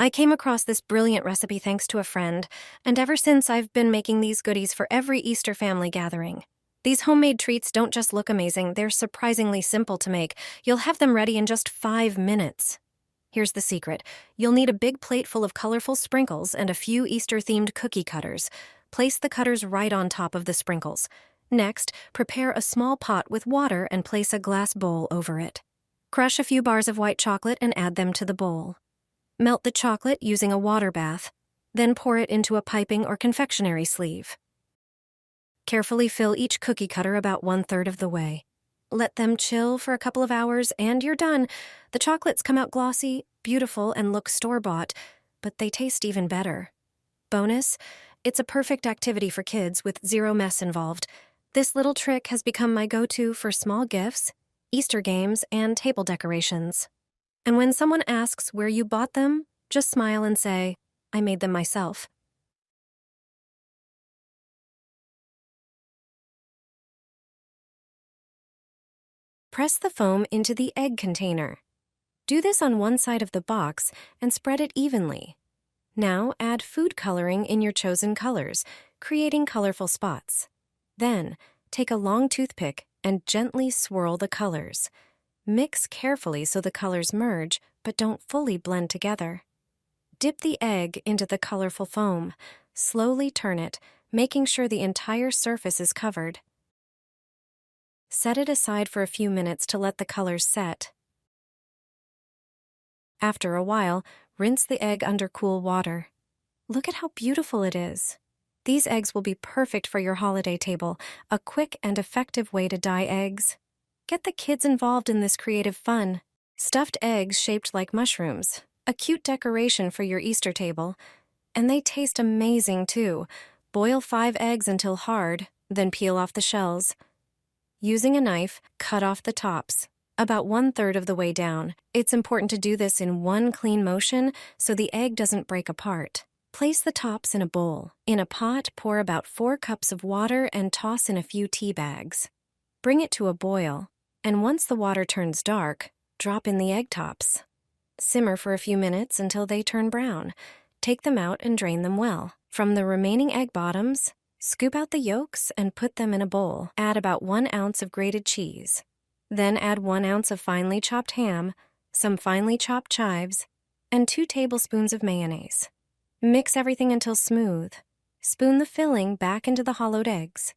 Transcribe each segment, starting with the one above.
I came across this brilliant recipe thanks to a friend, and ever since I've been making these goodies for every Easter family gathering. These homemade treats don't just look amazing, they're surprisingly simple to make. You'll have them ready in just 5 minutes. Here's the secret. You'll need a big plate full of colorful sprinkles and a few Easter-themed cookie cutters. Place the cutters right on top of the sprinkles. Next, prepare a small pot with water and place a glass bowl over it. Crush a few bars of white chocolate and add them to the bowl. Melt the chocolate using a water bath, then pour it into a piping or confectionery sleeve. Carefully fill each cookie cutter about 1/3 of the way. Let them chill for a couple of hours and you're done. The chocolates come out glossy, beautiful, and look store-bought, but they taste even better. Bonus, it's a perfect activity for kids with zero mess involved. This little trick has become my go-to for small gifts, Easter games, and table decorations. And when someone asks where you bought them, just smile and say, I made them myself. Press the foam into the egg container. Do this on one side of the box and spread it evenly. Now add food coloring in your chosen colors, creating colorful spots. Then, take a long toothpick and gently swirl the colors. Mix carefully so the colors merge, but don't fully blend together. Dip the egg into the colorful foam. Slowly turn it, making sure the entire surface is covered. Set it aside for a few minutes to let the colors set. After a while, rinse the egg under cool water. Look at how beautiful it is. These eggs will be perfect for your holiday table, a quick and effective way to dye eggs. Get the kids involved in this creative fun. Stuffed eggs shaped like mushrooms, a cute decoration for your Easter table. And they taste amazing too. Boil 5 eggs until hard, then peel off the shells. Using a knife, cut off the tops, about 1/3 of the way down. It's important to do this in one clean motion so the egg doesn't break apart. Place the tops in a bowl. In a pot, pour about 4 cups of water and toss in a few tea bags. Bring it to a boil, and once the water turns dark, drop in the egg tops. Simmer for a few minutes until they turn brown. Take them out and drain them well. From the remaining egg bottoms, scoop out the yolks and put them in a bowl. Add about 1 ounce of grated cheese. Then add 1 ounce of finely chopped ham, some finely chopped chives, and 2 tablespoons of mayonnaise. Mix everything until smooth. Spoon the filling back into the hollowed eggs.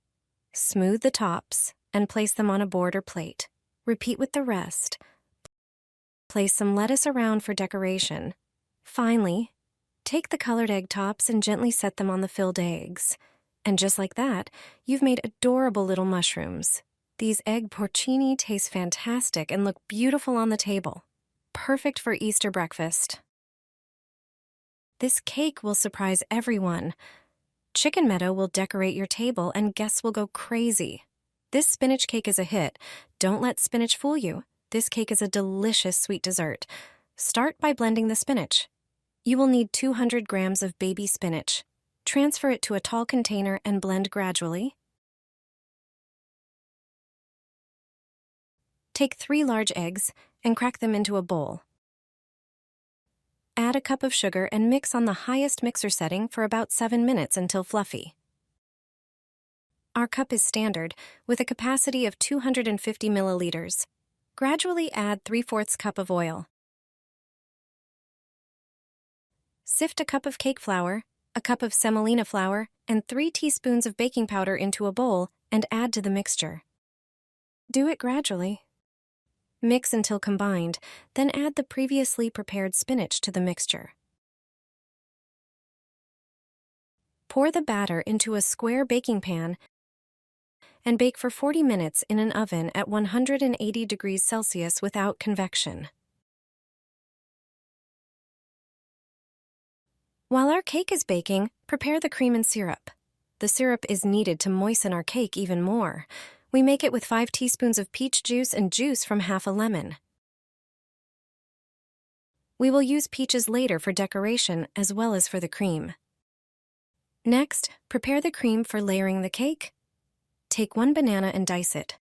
Smooth the tops and place them on a board or plate. Repeat with the rest. Place some lettuce around for decoration. Finally, take the colored egg tops and gently set them on the filled eggs. And just like that, you've made adorable little mushrooms. These egg porcini taste fantastic and look beautiful on the table. Perfect for Easter breakfast. This cake will surprise everyone. Chicken Meadow will decorate your table and guests will go crazy. This spinach cake is a hit. Don't let spinach fool you. This cake is a delicious sweet dessert. Start by blending the spinach. You will need 200 grams of baby spinach. Transfer it to a tall container and blend gradually. Take 3 large eggs and crack them into a bowl. Add a cup of sugar and mix on the highest mixer setting for about 7 minutes until fluffy. Our cup is standard, with a capacity of 250 milliliters. Gradually add 3/4 cup of oil. Sift a cup of cake flour, a cup of semolina flour, and 3 teaspoons of baking powder into a bowl and add to the mixture. Do it gradually. Mix until combined, then add the previously prepared spinach to the mixture. Pour the batter into a square baking pan and bake for 40 minutes in an oven at 180 degrees Celsius without convection. While our cake is baking, prepare the cream and syrup. The syrup is needed to moisten our cake even more. We make it with 5 teaspoons of peach juice and juice from half a lemon. We will use peaches later for decoration as well as for the cream. Next, prepare the cream for layering the cake. Take 1 banana and dice it.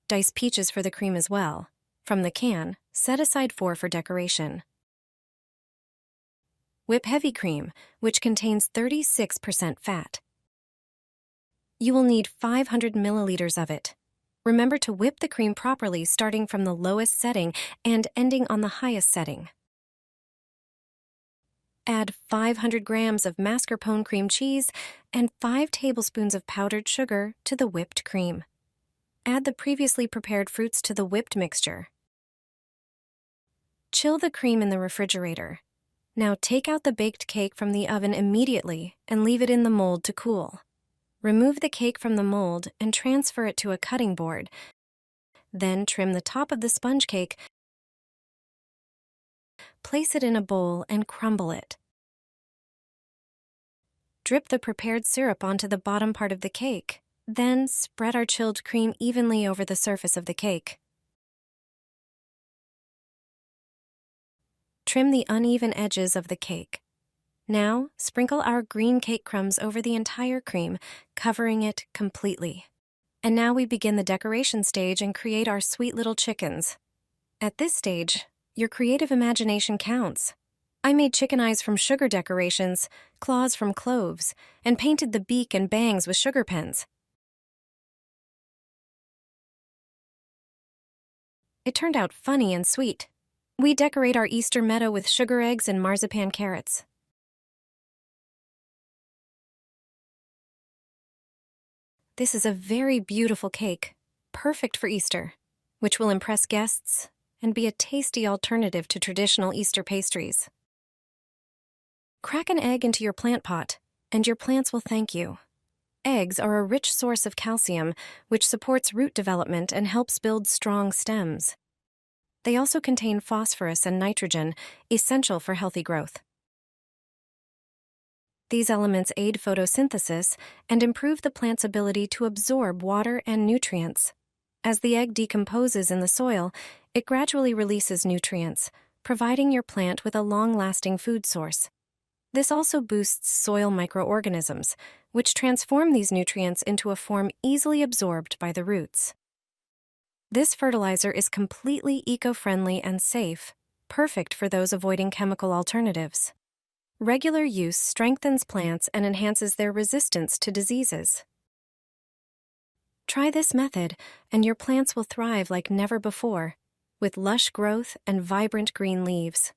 Dice peaches for the cream as well. From the can, set aside 4 for decoration. Whip heavy cream, which contains 36% fat. You will need 500 milliliters of it. Remember to whip the cream properly, starting from the lowest setting and ending on the highest setting. Add 500 grams of mascarpone cream cheese and 5 tablespoons of powdered sugar to the whipped cream. Add the previously prepared fruits to the whipped mixture. Chill the cream in the refrigerator. Now take out the baked cake from the oven immediately and leave it in the mold to cool. Remove the cake from the mold and transfer it to a cutting board. Then trim the top of the sponge cake. Place it in a bowl and crumble it. Drip the prepared syrup onto the bottom part of the cake. Then spread our chilled cream evenly over the surface of the cake. Trim the uneven edges of the cake. Now, sprinkle our green cake crumbs over the entire cream, covering it completely. And now we begin the decoration stage and create our sweet little chickens. At this stage, your creative imagination counts. I made chicken eyes from sugar decorations, claws from cloves, and painted the beak and bangs with sugar pens. It turned out funny and sweet. We decorate our Easter meadow with sugar eggs and marzipan carrots. This is a very beautiful cake, perfect for Easter, which will impress guests and be a tasty alternative to traditional Easter pastries. Crack an egg into your plant pot, and your plants will thank you. Eggs are a rich source of calcium, which supports root development and helps build strong stems. They also contain phosphorus and nitrogen, essential for healthy growth. These elements aid photosynthesis and improve the plant's ability to absorb water and nutrients. As the egg decomposes in the soil, it gradually releases nutrients, providing your plant with a long-lasting food source. This also boosts soil microorganisms, which transform these nutrients into a form easily absorbed by the roots. This fertilizer is completely eco-friendly and safe, perfect for those avoiding chemical alternatives. Regular use strengthens plants and enhances their resistance to diseases. Try this method, and your plants will thrive like never before, with lush growth and vibrant green leaves.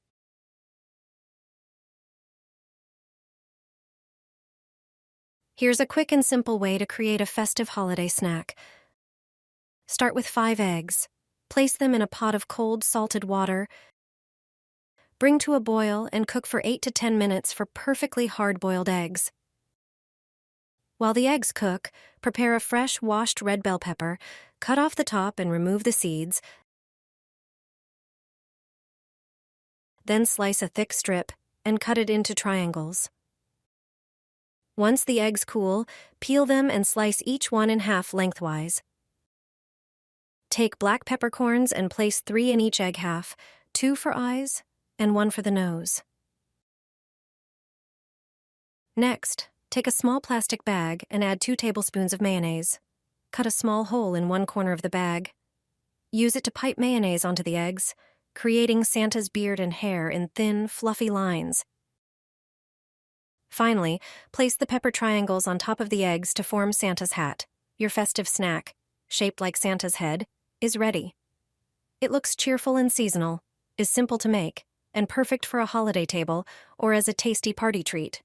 Here's a quick and simple way to create a festive holiday snack. Start with 5 eggs. Place them in a pot of cold, salted water. Bring to a boil and cook for 8 to 10 minutes for perfectly hard-boiled eggs. While the eggs cook, prepare a fresh, washed red bell pepper, cut off the top and remove the seeds. Then slice a thick strip and cut it into triangles. Once the eggs cool, peel them and slice each one in half lengthwise. Take black peppercorns and place 3 in each egg half, 2 for eyes and 1 for the nose. Next, take a small plastic bag and add 2 tablespoons of mayonnaise. Cut a small hole in one corner of the bag. Use it to pipe mayonnaise onto the eggs, creating Santa's beard and hair in thin, fluffy lines. Finally, place the pepper triangles on top of the eggs to form Santa's hat. Your festive snack, shaped like Santa's head, is ready. It looks cheerful and seasonal, is simple to make, and perfect for a holiday table or as a tasty party treat.